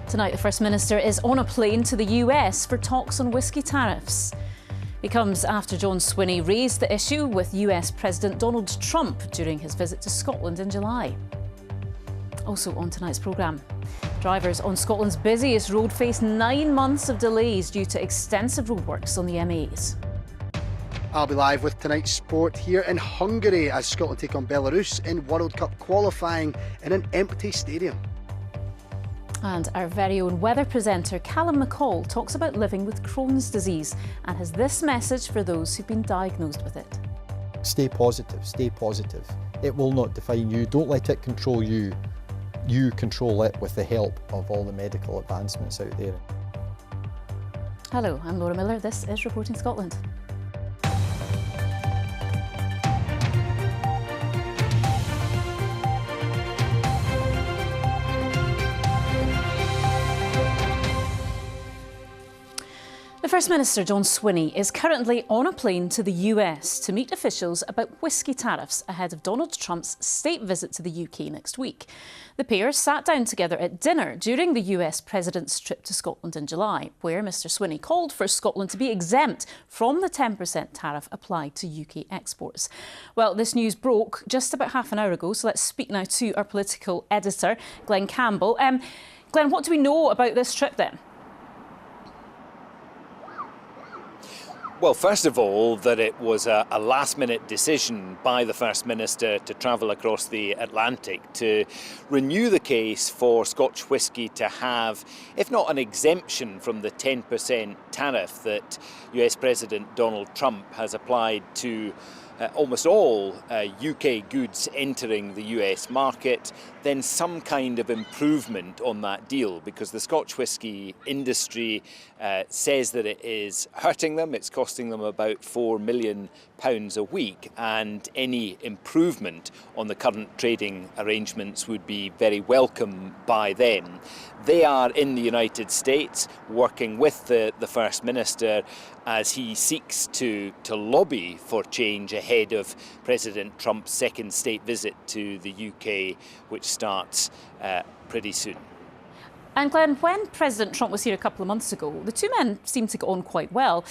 Tonight, the First Minister is on a plane to the US for talks on whisky tariffs. It comes after John Swinney raised the issue with US President Donald Trump during his visit to Scotland in July. Also on tonight's programme, drivers on Scotland's busiest road face 9 months of delays due to extensive roadworks on the M8s. I'll be live with tonight's sport here in Hungary as Scotland take on Belarus in World Cup qualifying in an empty stadium. And our very own weather presenter Callum McCall talks about living with Crohn's disease and has this message for those who've been diagnosed with it. Stay positive, stay positive. It will not define you. Don't let it control you. You control it with the help of all the medical advancements out there. Hello, I'm Laura Miller. This is Reporting Scotland. The First Minister, John Swinney, is currently on a plane to the US to meet officials about whisky tariffs ahead of Donald Trump's state visit to the UK next week. The pair sat down together at dinner during the US President's trip to Scotland in July, where Mr Swinney called for Scotland to be exempt from the 10% tariff applied to UK exports. Well, this news broke just about half an hour ago, so let's speak now to our political editor, Glenn Campbell. Glenn, what do we know about this trip then? Well, first of all, that it was a last-minute decision by the First Minister to travel across the Atlantic to renew the case for Scotch whisky to have, if not an exemption from the 10% tariff that US President Donald Trump has applied to almost all UK goods entering the US market, then some kind of improvement on that deal, because the Scotch whisky industry says that it is hurting them. It's costing them about £4 million a week, and any improvement on the current trading arrangements would be very welcome by them. They are in the United States working with the First Minister as he seeks to lobby for change ahead of President Trump's second state visit to the UK, which starts pretty soon. And Glenn, when President Trump was here a couple of months ago, the two men seemed to get on quite well.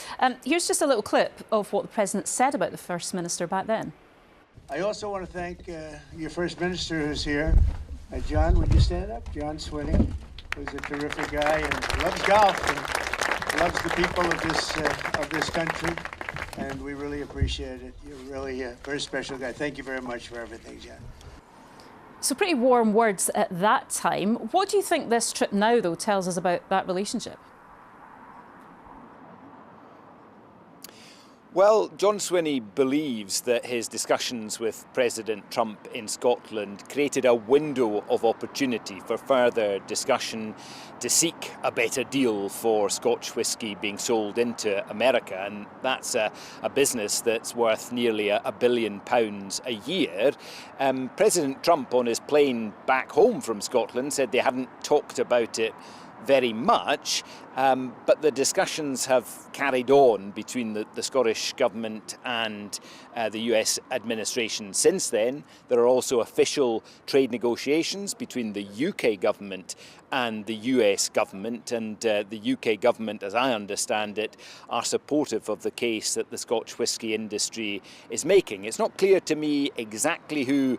Here's just a little clip of what the President said about the First Minister back then. I also want to thank your First Minister who's here. John, would you stand up? John Swinney, who's a terrific guy and loves golf and loves the people of this country. And we really appreciate it. You're really a very special guy. Thank you very much for everything, John. So pretty warm words at that time. What do you think this trip now, though, tells us about that relationship? Well, John Swinney believes that his discussions with President Trump in Scotland created a window of opportunity for further discussion to seek a better deal for Scotch whisky being sold into America, and that's a business that's worth nearly £1 billion a year. President Trump on his plane back home from Scotland said they hadn't talked about it very much, but the discussions have carried on between the Scottish Government and the US administration since then. There are also official trade negotiations between the UK Government and the US Government, and the UK Government, as I understand it, are supportive of the case that the Scotch whisky industry is making. It's not clear to me exactly who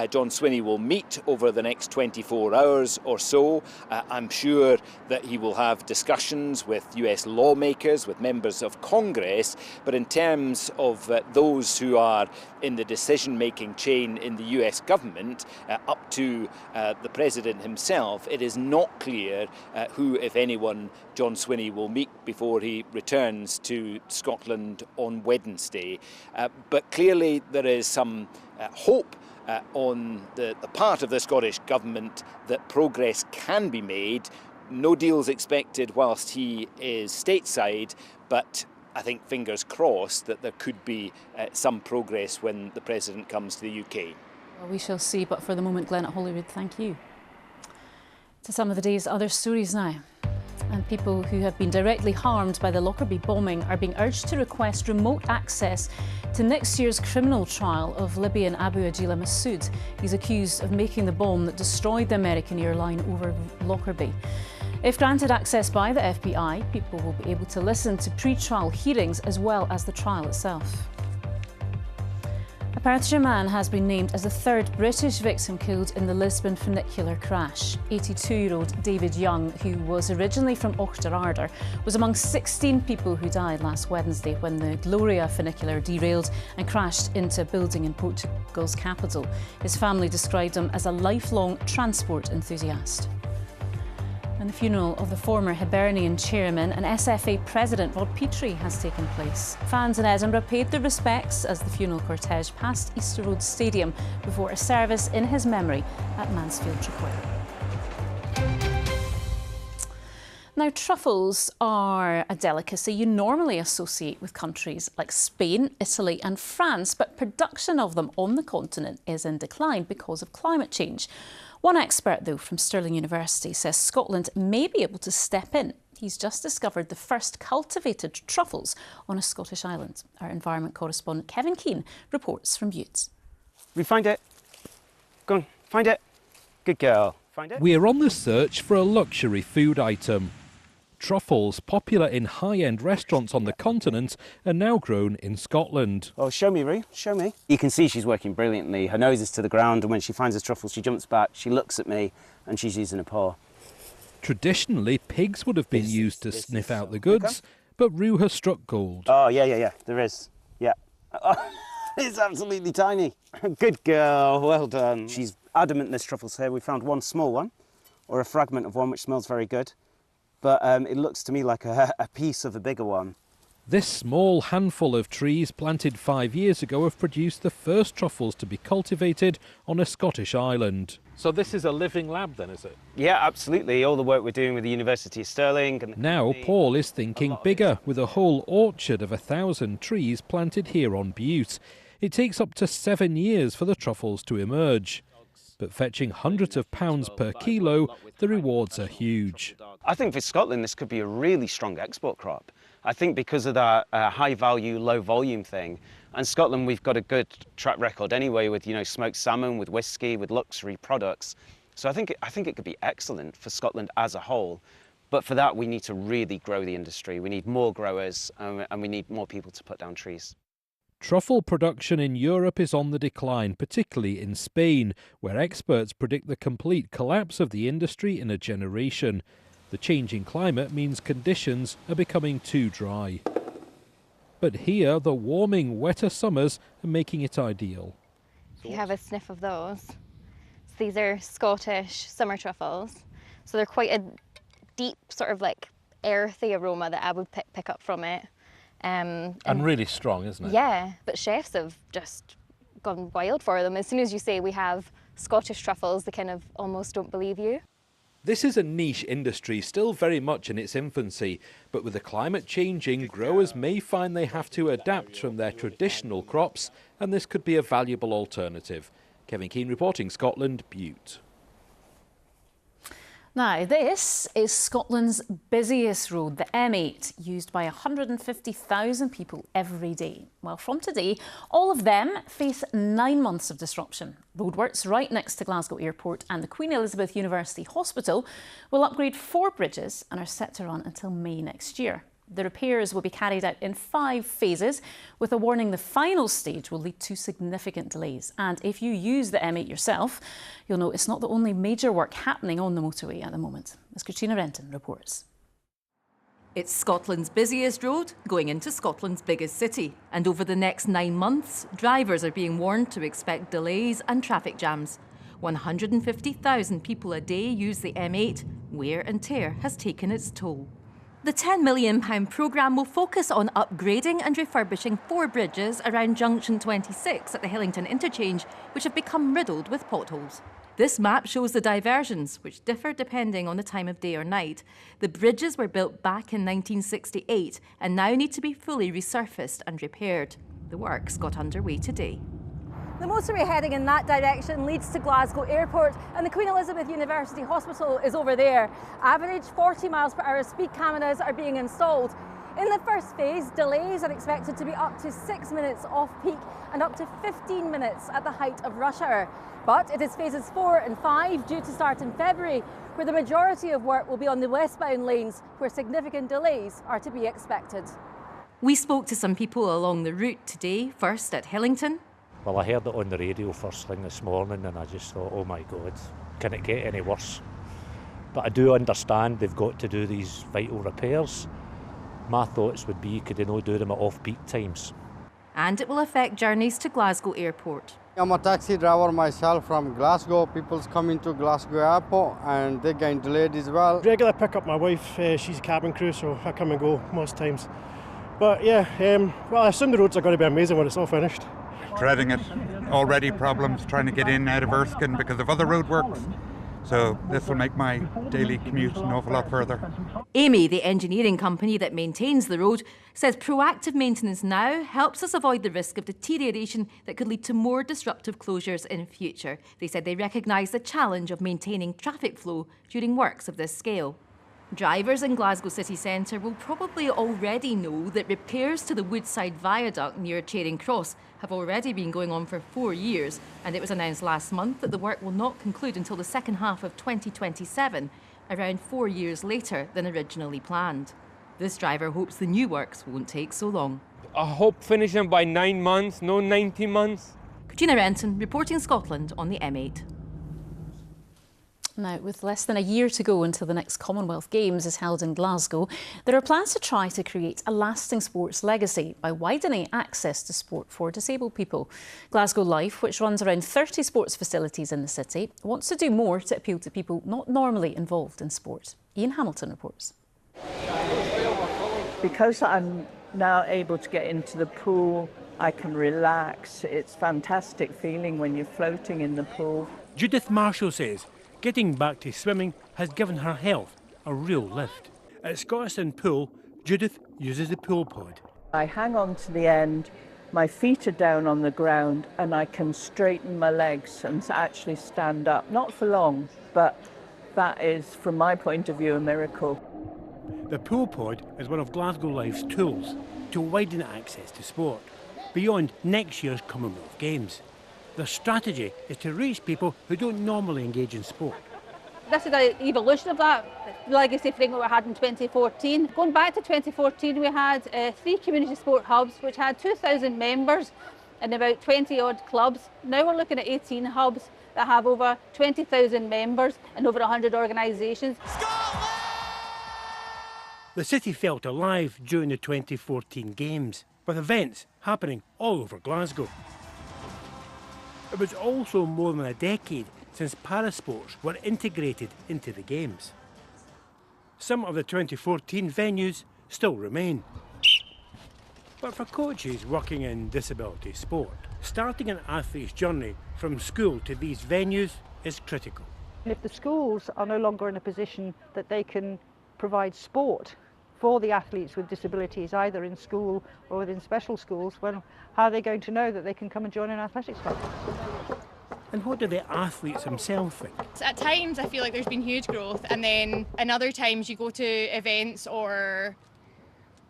John Swinney will meet over the next 24 hours or so. I'm sure that he will have discussions with US lawmakers, with members of Congress, but in terms of those who are in the decision-making chain in the US government, up to the President himself, it is not clear who, if anyone, John Swinney will meet before he returns to Scotland on Wednesday. But clearly there is some hope on the part of the Scottish Government that progress can be made. No deals expected whilst he is stateside, but I think fingers crossed that there could be some progress when the President comes to the UK. Well, we shall see, but for the moment, Glenn at Holyrood, thank you. To some of the day's other stories now. And people who have been directly harmed by the Lockerbie bombing are being urged to request remote access to next year's criminal trial of Libyan Abu Ajila Massoud. He's accused of making the bomb that destroyed the American airline over Lockerbie. If granted access by the FBI, people will be able to listen to pre-trial hearings as well as the trial itself. A Perthshire man has been named as the third British victim killed in the Lisbon funicular crash. 82-year-old David Young, who was originally from Auchterarder, was among 16 people who died last Wednesday when the Gloria funicular derailed and crashed into a building in Portugal's capital. His family described him as a lifelong transport enthusiast. And the funeral of the former Hibernian chairman and SFA president Rod Petrie has taken place. Fans in Edinburgh paid their respects as the funeral cortege passed Easter Road Stadium before a service in his memory at Mansfield Trequarry. Now, truffles are a delicacy you normally associate with countries like Spain, Italy and France, but production of them on the continent is in decline because of climate change. One expert, though, from Stirling University says Scotland may be able to step in. He's just discovered the first cultivated truffles on a Scottish island. Our environment correspondent Kevin Keane reports from Butte. We find it. Go on, find it. Good girl. Find it. We're on the search for a luxury food item. Truffles, popular in high-end restaurants on the continent, are now grown in Scotland. Oh, show me, Roo, show me. You can see she's working brilliantly. Her nose is to the ground, and when she finds a truffle, she jumps back, she looks at me, and she's using a paw. Traditionally, pigs would have been used to sniff out the goods, but Roo has struck gold. Oh, yeah, there is. Yeah. Oh, it's absolutely tiny. Good girl, well done. She's adamant there's truffles here. We found one small one, or a fragment of one, which smells very good. But it looks to me like a piece of a bigger one. This small handful of trees planted 5 years ago have produced the first truffles to be cultivated on a Scottish island. So this is a living lab then, is it? Yeah, absolutely. All the work we're doing with the University of Stirling. And now Paul is thinking bigger, with a whole orchard of 1,000 trees planted here on Butte. It takes up to 7 years for the truffles to emerge. But fetching hundreds of pounds per kilo, the rewards are huge. I think for Scotland this could be a really strong export crop. I think because of that high value, low volume thing. And Scotland, we've got a good track record anyway with, smoked salmon, with whiskey, with luxury products. So I think it could be excellent for Scotland as a whole. But for that we need to really grow the industry. We need more growers and we need more people to put down trees. Truffle production in Europe is on the decline, particularly in Spain, where experts predict the complete collapse of the industry in a generation. The changing climate means conditions are becoming too dry. But here, the warming, wetter summers are making it ideal. You have a sniff of those. So these are Scottish summer truffles. So they're quite a deep, sort of like earthy aroma that I would pick up from it. And really strong, isn't it? Yeah, but chefs have just gone wild for them. As soon as you say we have Scottish truffles, they kind of almost don't believe you. This is a niche industry, still very much in its infancy, but with the climate changing, growers may find they have to adapt from their traditional crops, and this could be a valuable alternative. Kevin Keane reporting, Scotland, Butte. Now, this is Scotland's busiest road, the M8, used by 150,000 people every day. Well, from today, all of them face 9 months of disruption. Roadworks, right next to Glasgow Airport and the Queen Elizabeth University Hospital, will upgrade 4 bridges and are set to run until May next year. The repairs will be carried out in 5 phases, with a warning the final stage will lead to significant delays. And if you use the M8 yourself, you'll know it's not the only major work happening on the motorway at the moment. As Katrina Renton reports. It's Scotland's busiest road going into Scotland's biggest city. And over the next 9 months, drivers are being warned to expect delays and traffic jams. 150,000 people a day use the M8. Wear and tear has taken its toll. The £10 million programme will focus on upgrading and refurbishing 4 bridges around Junction 26 at the Hillington interchange, which have become riddled with potholes. This map shows the diversions, which differ depending on the time of day or night. The bridges were built back in 1968 and now need to be fully resurfaced and repaired. The works got underway today. The motorway heading in that direction leads to Glasgow Airport, and the Queen Elizabeth University Hospital is over there. Average 40 miles per hour speed cameras are being installed. In the first phase, delays are expected to be up to 6 minutes off peak and up to 15 minutes at the height of rush hour. But it is phases 4 and 5 due to start in February, where the majority of work will be on the westbound lanes, where significant delays are to be expected. We spoke to some people along the route today, first at Hillington. Well, I heard it on the radio first thing this morning and I just thought, oh my God, can it get any worse? But I do understand they've got to do these vital repairs. My thoughts would be, could they not do them at off-peak times? And it will affect journeys to Glasgow Airport. I'm a taxi driver myself from Glasgow. People's coming to Glasgow Airport and they're getting delayed as well. Regular pick up my wife, she's a cabin crew, so I come and go most times. But yeah, well, I assume the roads are going to be amazing when it's all finished. Dreading it. Already problems trying to get in out of Erskine because of other roadworks. So this will make my daily commute an awful lot further. Amy, the engineering company that maintains the road, says proactive maintenance now helps us avoid the risk of deterioration that could lead to more disruptive closures in future. They said they recognise the challenge of maintaining traffic flow during works of this scale. Drivers in Glasgow city centre will probably already know that repairs to the Woodside Viaduct near Charing Cross have already been going on for 4 years, and it was announced last month that the work will not conclude until the second half of 2027, around 4 years later than originally planned. This driver hopes the new works won't take so long. I hope finishing by 9 months, no 19 months. Katrina Renton, reporting Scotland on the M8. Now, with less than a year to go until the next Commonwealth Games is held in Glasgow, there are plans to try to create a lasting sports legacy by widening access to sport for disabled people. Glasgow Life, which runs around 30 sports facilities in the city, wants to do more to appeal to people not normally involved in sport. Ian Hamilton reports. Because I'm now able to get into the pool, I can relax. It's a fantastic feeling when you're floating in the pool. Judith Marshall says getting back to swimming has given her health a real lift. At Scotstoun Pool, Judith uses the pool pod. I hang on to the end, my feet are down on the ground, and I can straighten my legs and actually stand up. Not for long, but that is, from my point of view, a miracle. The pool pod is one of Glasgow Life's tools to widen access to sport beyond next year's Commonwealth Games. Their strategy is to reach people who don't normally engage in sport. This is an evolution of that legacy framework we had in 2014. Going back to 2014, we had 3 community sport hubs which had 2,000 members and about 20 odd clubs. Now we're looking at 18 hubs that have over 20,000 members and over 100 organisations. The city felt alive during the 2014 Games, with events happening all over Glasgow. It was also more than a decade since parasports were integrated into the Games. Some of the 2014 venues still remain. But for coaches working in disability sport, starting an athlete's journey from school to these venues is critical. If the schools are no longer in a position that they can provide sport for the athletes with disabilities, either in school or within special schools, well, how are they going to know that they can come and join an athletics club? And what do the athletes themselves think? At times I feel like there's been huge growth, and then in other times you go to events or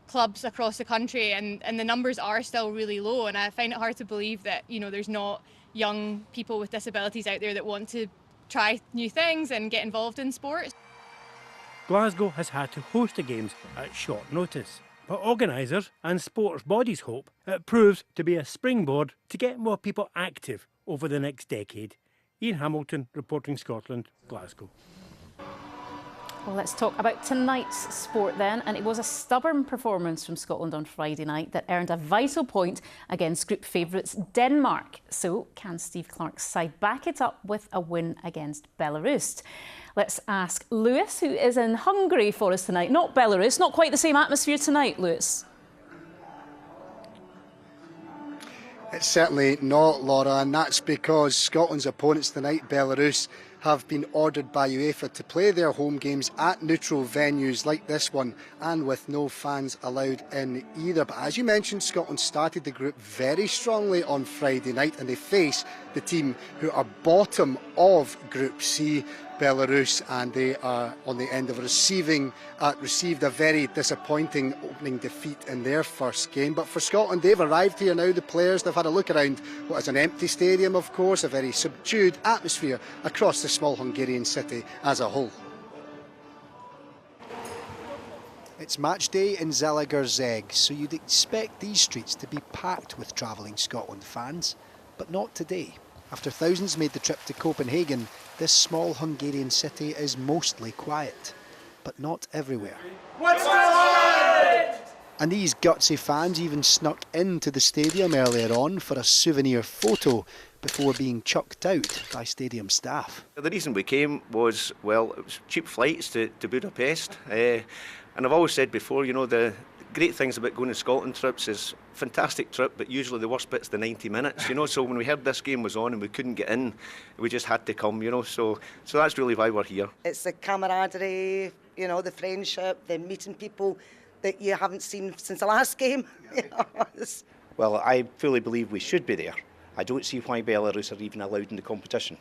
clubs across the country and the numbers are still really low, and I find it hard to believe that, you know, there's not young people with disabilities out there that want to try new things and get involved in sport. Glasgow has had to host the Games at short notice, but organisers and sports bodies hope it proves to be a springboard to get more people active over the next decade. Ian Hamilton, reporting Scotland, Glasgow. Well, let's talk about tonight's sport then, and it was a stubborn performance from Scotland on Friday night that earned a vital point against group favourites Denmark. So can Steve Clarke's side back it up with a win against Belarus? Let's ask Lewis, who is in Hungary for us tonight. Not Belarus, not quite the same atmosphere tonight, Lewis. It's certainly not, Laura, and that's because Scotland's opponents tonight, Belarus, have been ordered by UEFA to play their home games at neutral venues like this one and with no fans allowed in either. But as you mentioned, Scotland started the group very strongly on Friday night and they face the team who are bottom of Group C, Belarus, and they are on the end of received a very disappointing opening defeat in their first game. But for Scotland, they've arrived here now, the players. They've had a look around what is an empty stadium, of course, a very subdued atmosphere across the small Hungarian city as a whole. It's match day in Zalaegerszeg, so you'd expect these streets to be packed with travelling Scotland fans, but not today. After thousands made the trip to Copenhagen, this small Hungarian city is mostly quiet, but not everywhere. And these gutsy fans even snuck into the stadium earlier on for a souvenir photo before being chucked out by stadium staff. The reason we came was, well, it was cheap flights to Budapest. And I've always said before, you know, the great things about going to Scotland trips is fantastic trip, but usually the worst bit's the 90 minutes, you know. So when we heard this game was on and we couldn't get in, we just had to come, you know. So that's really why we're here. It's the camaraderie, you know, the friendship, the meeting people that you haven't seen since the last game. You know, well, I fully believe we should be there. I don't see why Belarus are even allowed in the competition.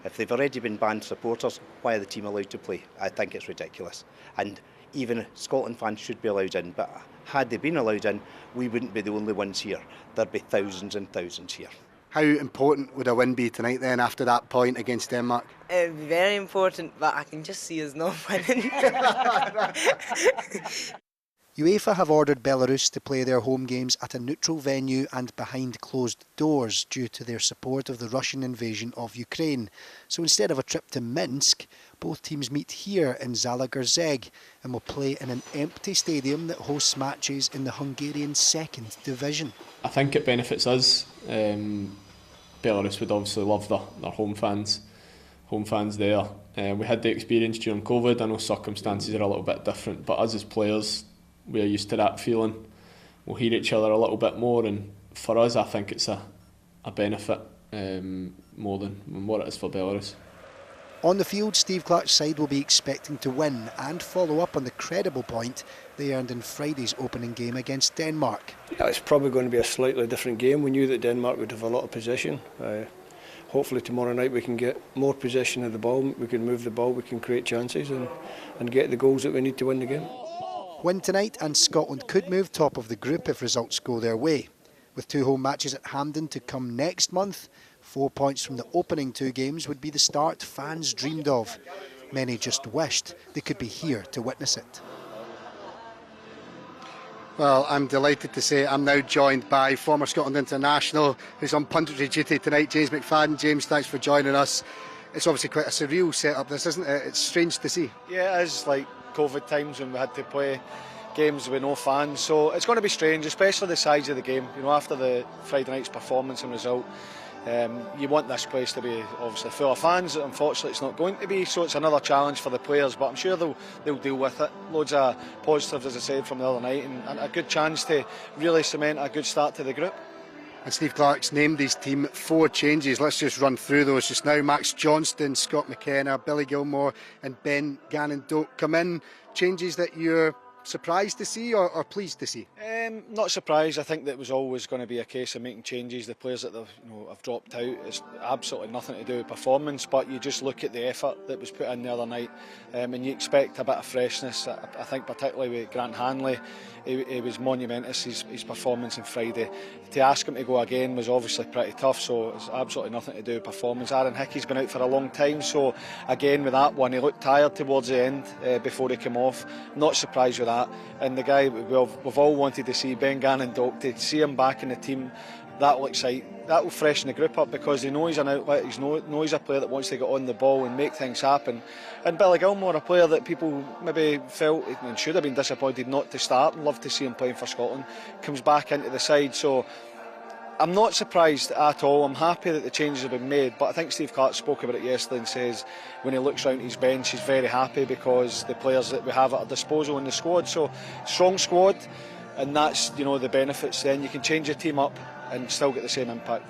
If they've already been banned supporters, why are the team allowed to play? I think it's ridiculous. And even Scotland fans should be allowed in, but had they been allowed in, we wouldn't be the only ones here. There'd be thousands and thousands here. How important would a win be tonight then after that point against Denmark? Very important, but I can just see us not winning. UEFA have ordered Belarus to play their home games at a neutral venue and behind closed doors due to their support of the Russian invasion of Ukraine. So instead of a trip to Minsk, both teams meet here in Zalaegerszeg and will play in an empty stadium that hosts matches in the Hungarian second division. I think it benefits us. Belarus would obviously love their home fans there. We had the experience during COVID. I know circumstances are a little bit different, but us as players, we're used to that feeling. We'll hear each other a little bit more, and for us I think it's a benefit more than what it is for Belarus. On the field, Steve Clarke's side will be expecting to win and follow up on the credible point they earned in Friday's opening game against Denmark. Yeah, it's probably going to be a slightly different game. We knew that Denmark would have a lot of possession. Hopefully tomorrow night we can get more possession of the ball, we can move the ball, we can create chances and get the goals that we need to win the game. Win tonight and Scotland could move top of the group if results go their way. With two home matches at Hampden to come next month, 4 points from the opening two games would be the start fans dreamed of. Many just wished they could be here to witness it. Well, I'm delighted to say I'm now joined by former Scotland international who's on punditry duty tonight, James McFadden. James, thanks for joining us. It's obviously quite a surreal setup, this, isn't it? It's strange to see. Yeah, it is, like COVID times when we had to play games with no fans, so it's going to be strange, especially the size of the game. You know, after the Friday night's performance and result, you want this place to be obviously full of fans. Unfortunately, it's not going to be, so it's another challenge for the players, but I'm sure they'll deal with it. Loads of positives, as I said, from the other night, and a good chance to really cement a good start to the group. And Steve Clarke's named his team 4 changes. Let's just run through those just now. Max Johnston, Scott McKenna, Billy Gilmore and Ben Gannon-Doak come in. Changes that you're surprised to see or pleased to see? Not surprised. I think that it was always going to be a case of making changes. The players that have dropped out, it's absolutely nothing to do with performance, but you just look at the effort that was put in the other night and you expect a bit of freshness. I think particularly with Grant Hanley, he was monumentous, his performance on Friday. To ask him to go again was obviously pretty tough, so it's absolutely nothing to do with performance. Aaron Hickey's been out for a long time, so again with that one, he looked tired towards the end before he came off. Not surprised with that. And the guy we've all wanted to see, Ben Gannon-Doak, to see him back in the team, that will freshen the group up, because he knows he's an outlet, he knows he's a player that wants to get on the ball and make things happen. And Billy Gilmore, a player that people maybe felt and should have been disappointed not to start and love to see him playing for Scotland, comes back into the side. So I'm not surprised at all. I'm happy that the changes have been made, but I think Steve Clarke spoke about it yesterday and says when he looks around his bench he's very happy because the players that we have at our disposal in the squad. So strong squad, and that's the benefits. Then you can change your team up and still get the same impact.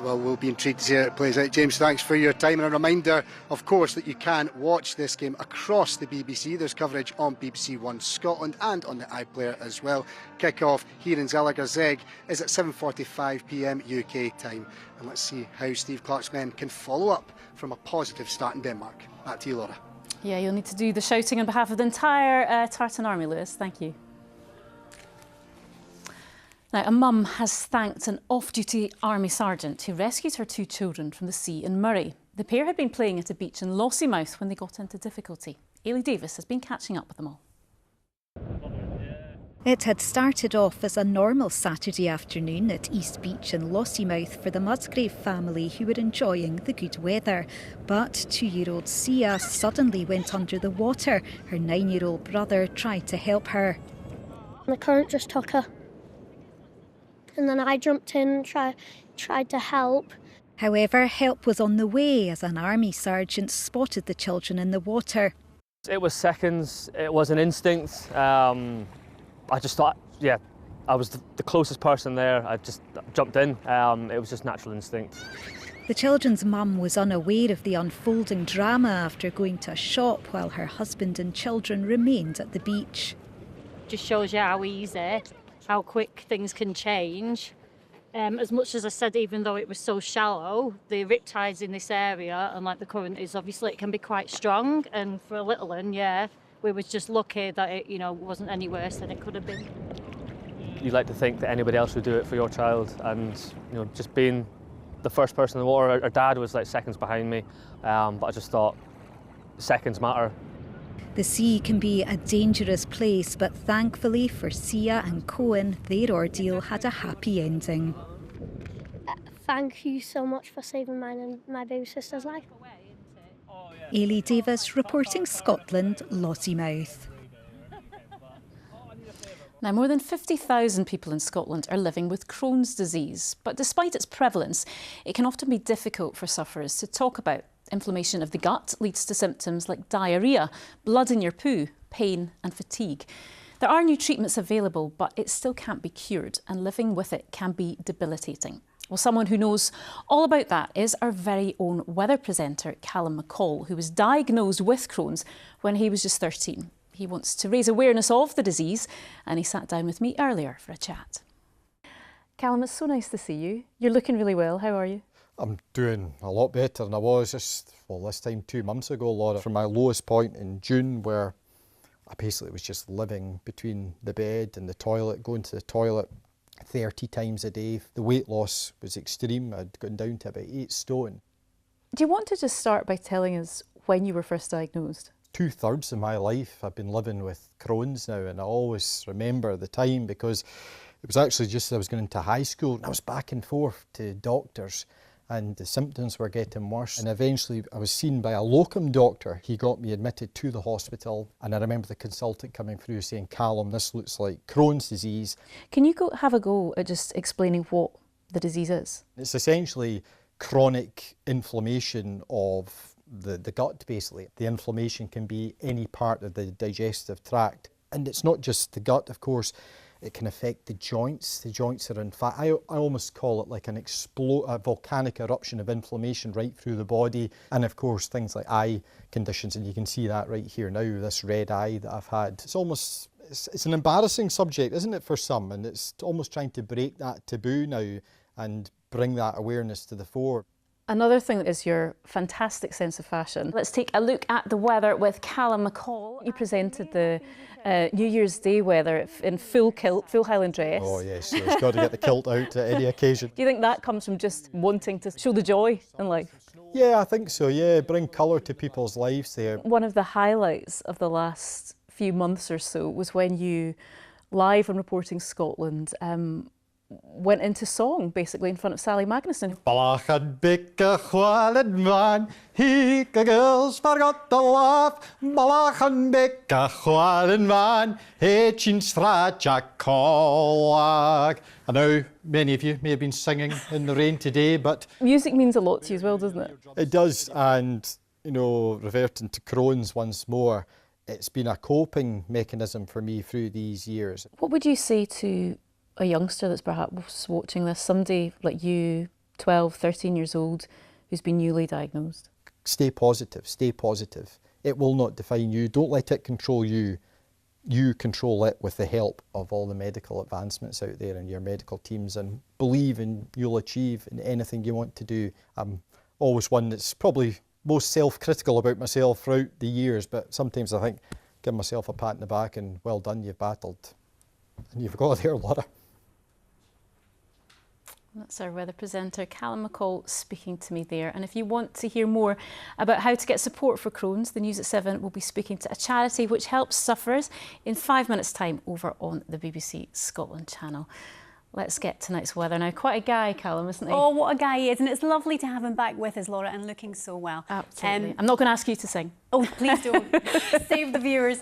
Well, we'll be intrigued to see how it plays out. James, thanks for your time. And a reminder, of course, that you can watch this game across the BBC. There's coverage on BBC One Scotland and on the iPlayer as well. Kick-off here in Zalaegerszeg is at 7:45pm UK time. And let's see how Steve Clarke's men can follow up from a positive start in Denmark. Back to you, Laura. Yeah, you'll need to do the shouting on behalf of the entire Tartan Army, Lewis. Thank you. Now, a mum has thanked an off-duty army sergeant who rescued her 2 children from the sea in Murray. The pair had been playing at a beach in Lossiemouth when they got into difficulty. Ailey Davis has been catching up with them all. It had started off as a normal Saturday afternoon at East Beach in Lossiemouth for the Musgrave family who were enjoying the good weather. But 2-year-old Sia suddenly went under the water. Her 9-year-old brother tried to help her. The current just took her. And then I jumped in and tried to help. However, help was on the way as an army sergeant spotted the children in the water. It was seconds, it was an instinct. I just thought, yeah, I was the closest person there. I just jumped in. It was just natural instinct. The children's mum was unaware of the unfolding drama after going to a shop while her husband and children remained at the beach. Just shows you how easy, how quick things can change. As much as I said, even though it was so shallow, the riptides in this area and like the current is obviously it can be quite strong. And for a little one, yeah, we was just lucky that it, wasn't any worse than it could have been. You like to think that anybody else would do it for your child, and just being the first person in the water. Our dad was like seconds behind me, but I just thought seconds matter. The sea can be a dangerous place, but thankfully for Sia and Crohn, their ordeal had a happy ending. Thank you so much for saving mine and my baby sister's life. Ailey Davis reporting Scotland, Lossiemouth. Now, more than 50,000 people in Scotland are living with Crohn's disease, but despite its prevalence, it can often be difficult for sufferers to talk about. Inflammation of the gut leads to symptoms like diarrhoea, blood in your poo, pain and fatigue. There are new treatments available, but it still can't be cured, and living with it can be debilitating. Well, someone who knows all about that is our very own weather presenter, Callum McCall, who was diagnosed with Crohn's when he was just 13. He wants to raise awareness of the disease, and he sat down with me earlier for a chat. Callum, it's so nice to see you. You're looking really well. How are you? I'm doing a lot better than I was just, this time 2 months ago, Laura. From my lowest point in June, where I basically was just living between the bed and the toilet, going to the toilet 30 times a day. The weight loss was extreme. I'd gone down to about 8 stone. Do you want to just start by telling us when you were first diagnosed? 2/3 of my life I've been living with Crohn's now, and I always remember the time because it was actually just as I was going into high school and I was back and forth to doctors and the symptoms were getting worse, and eventually I was seen by a locum doctor. He got me admitted to the hospital, and I remember the consultant coming through saying, "Callum, this looks like Crohn's disease." Can you have a go at just explaining what the disease is? It's essentially chronic inflammation of the gut, basically. The inflammation can be any part of the digestive tract, and it's not just the gut, of course. It can affect the joints. The joints are in fact, I almost call it like a volcanic eruption of inflammation right through the body. And of course, things like eye conditions, and you can see that right here now, this red eye that I've had. It's an embarrassing subject, isn't it, for some? And it's almost trying to break that taboo now and bring that awareness to the fore. Another thing is your fantastic sense of fashion. Let's take a look at the weather with Callum McCall. You presented the New Year's Day weather in full kilt, full Highland dress. Oh yes, it's got to get the kilt out at any occasion. Do you think that comes from just wanting to show the joy in life? Yeah, I think so, yeah. Bring colour to people's lives there. One of the highlights of the last few months or so was when you, live on Reporting Scotland, went into song, basically, in front of Sally Magnuson. Balachan bicca chwaled man, he girls forgot to laugh. Balachan bicca chwaled man, hechin stracha collag. I know many of you may have been singing in the rain today, but music means a lot to you as well, doesn't it? It does, and reverting to Crohn's once more, it's been a coping mechanism for me through these years. What would you say to a youngster that's perhaps watching this, somebody like you 12, 13 years old who's been newly diagnosed? Stay positive, stay positive. It will not define you. Don't let it control you. You control it with the help of all the medical advancements out there and your medical teams, and believe in you'll achieve in anything you want to do. I'm always one that's probably most self-critical about myself throughout the years, but sometimes I think, give myself a pat on the back and well done, you've battled. And you've got there, Laura. That's our weather presenter, Callum McCall, speaking to me there. And if you want to hear more about how to get support for Crohn's, the News at 7 will be speaking to a charity which helps sufferers in 5 minutes' time over on the BBC Scotland channel. Let's get tonight's weather now. Quite a guy, Callum, isn't he? Oh, what a guy he is. And it's lovely to have him back with us, Laura, and looking so well. Absolutely. I'm not going to ask you to sing. Oh, please don't. Save the viewers.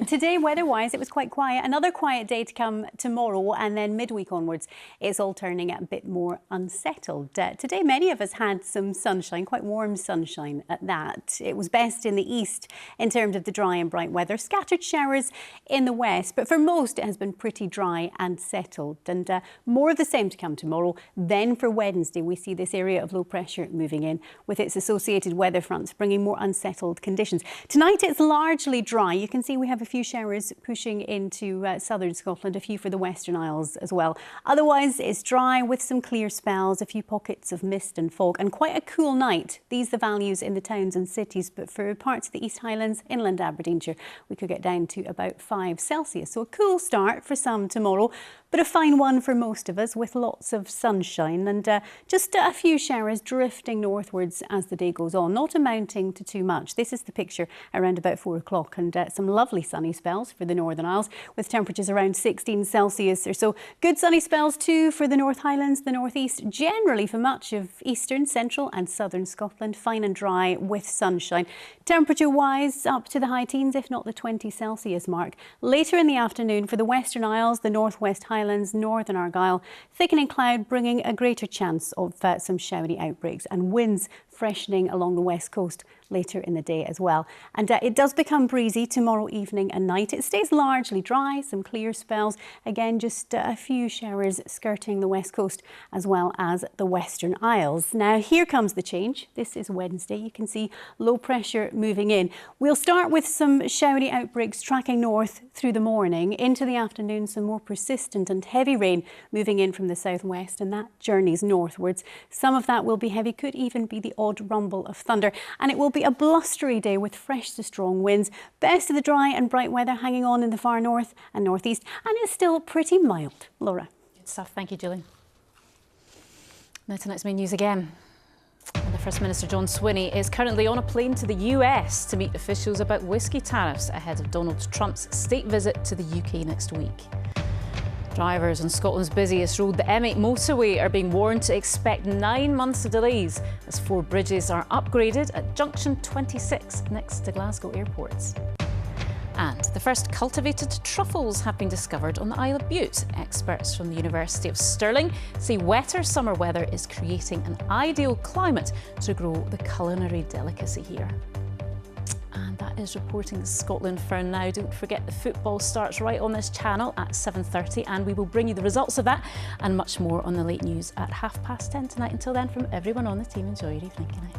Today, weather-wise, it was quite quiet. Another quiet day to come tomorrow, and then midweek onwards, it's all turning a bit more unsettled. Today, many of us had some sunshine, quite warm sunshine at that. It was best in the east in terms of the dry and bright weather. Scattered showers in the west, but for most, it has been pretty dry and settled. And more of the same to come tomorrow. Then for Wednesday, we see this area of low pressure moving in with its associated weather fronts, bringing more unsettled conditions. Tonight it's largely dry. You can see we have a few showers pushing into southern Scotland, a few for the Western Isles as well. Otherwise it's dry with some clear spells, a few pockets of mist and fog, and quite a cool night. These are the values in the towns and cities, but for parts of the East Highlands, inland Aberdeenshire, we could get down to about 5 Celsius. So a cool start for some tomorrow, but a fine one for most of us with lots of sunshine and just a few showers drifting northwards as the day goes on, not amounting to too much. This is the picture around about 4 o'clock, and some lovely sunny spells for the Northern Isles with temperatures around 16 Celsius or so. Good sunny spells too for the North Highlands, the North East, generally for much of eastern, central and southern Scotland, fine and dry with sunshine. Temperature wise up to the high teens, if not the 20 Celsius mark. Later in the afternoon for the Western Isles, the Northwest Highlands, Northern Argyll, thickening cloud bringing a greater chance of some showery outbreaks, and winds freshening along the west coast later in the day as well. And it does become breezy tomorrow evening and night. It stays largely dry, some clear spells. Again, just a few showers skirting the west coast as well as the Western Isles. Now here comes the change. This is Wednesday. You can see low pressure moving in. We'll start with some showery outbreaks tracking north through the morning. Into the afternoon, some more persistent and heavy rain moving in from the southwest, and that journeys northwards. Some of that will be heavy, could even be the odd rumble of thunder, and it will be a blustery day with fresh to strong winds. Best of the dry and bright weather hanging on in the far north and northeast, and it's still pretty mild. Laura. Good stuff. Thank you, Julie. Now tonight's main news again. The First Minister John Swinney is currently on a plane to the US to meet officials about whisky tariffs ahead of Donald Trump's state visit to the UK next week. Drivers on Scotland's busiest road, the M8 motorway, are being warned to expect 9 months of delays as 4 bridges are upgraded at junction 26 next to Glasgow airports. And the first cultivated truffles have been discovered on the Isle of Bute. Experts from the University of Stirling say wetter summer weather is creating an ideal climate to grow the culinary delicacy here. And that is reporting Scotland for now. Don't forget the football starts right on this channel at 7:30, and we will bring you the results of that and much more on the late news at 10:30 tonight. Until then, from everyone on the team, enjoy your evening. Good night.